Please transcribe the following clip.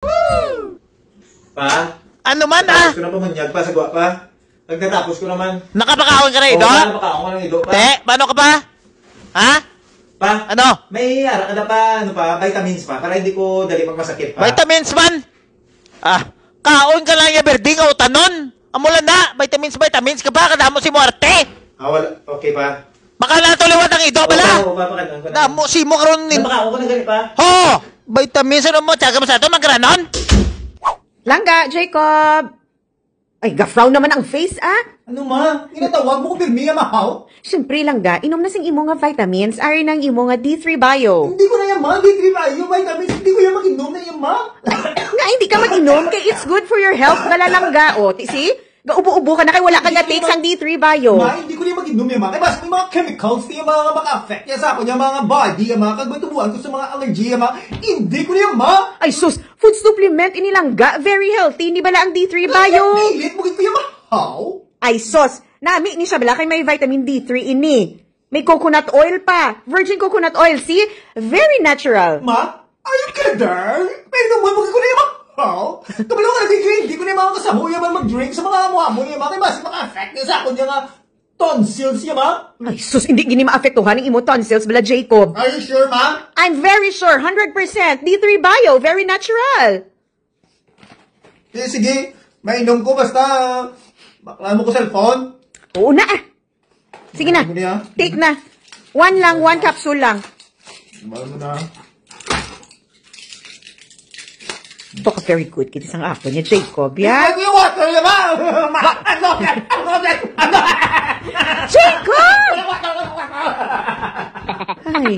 Pa? Ano man Tapos ko na pamanyag pa, sagwa pa. Nagtatapos ko naman. Nakapakaon ka na ido? Oo, nakapakaon ka ng ido pa. Te, paano ka pa? Ha? Pa? Ano? May ara ka na pa, ano pa, vitamins pa, para hindi ko dali magmasakit pa. Vitamins man? Kaon ka lang yung berding o tanon. Amulan na, vitamins ka pa, kadamo si Muarte. Wala. Okay pa. Baka na tuliwat ang ido bala. Oo, papakain ko na. Damo si mo karon nin. Napakaon ko na gani pa. Ho! Vitamins ano mo, tsaga mo sa ito, magkaranon? Langga, Jacob! Ay, gafraw naman ang face, ah! Ano ma? Ginatawag mo ko pirmi nga mahaw? Siyempre, Langga, inom na sing imo nga vitamins, ari ng imo nga D3 Bio. Hindi ko na yan ma, D3 Bio, vitamins, hindi ko yan mag-inom na yan ma. Nga, hindi ka mag-inom, kay it's good for your health, bala Langga. O, see? Gaubo-ubo ka na kay wala kang na-take sang D3 Bio. Ma, hindi ko na yan mag-inom yan ma. Kaya basta may mga chemicals, yung mga maka-affect yan sa ako, yung mga body, yung mga kagmatubuan ko sa mga allergy, yung mga, hindi ko na yan ma. Ay, sus, food supplement ini Langga, very healthy, ni bala ang D3 Bio. Pilit mo ko yan mahaw? Ay, sus, nami ni siya bala kay may vitamin D3 ini. May coconut oil pa, virgin coconut oil, see? Very natural. Ma, are you kidding? Pero naman mo ko na yan mahaw? Kabalo ka nag-drink, hindi ko na yung mga kasamo yung mag-drink sa mga amuha-mo yung mga, kaya basta maka-affect yan sa ako yung tonsils yan ma. Ay, sus, hindi gini maapektuhan ng imo tonsils bala Jacob. Are you sure ma? I'm very sure, 100%. D3 Bio, very natural. Sige, mainom ko basta bakla mo ko cellphone. Oo na ah. Sige na, take na. One capsule lang. Mahal mo na. Baka very good kita sang ako niya, Jacob, ya? Yung water niya ba? Jacob! Ay.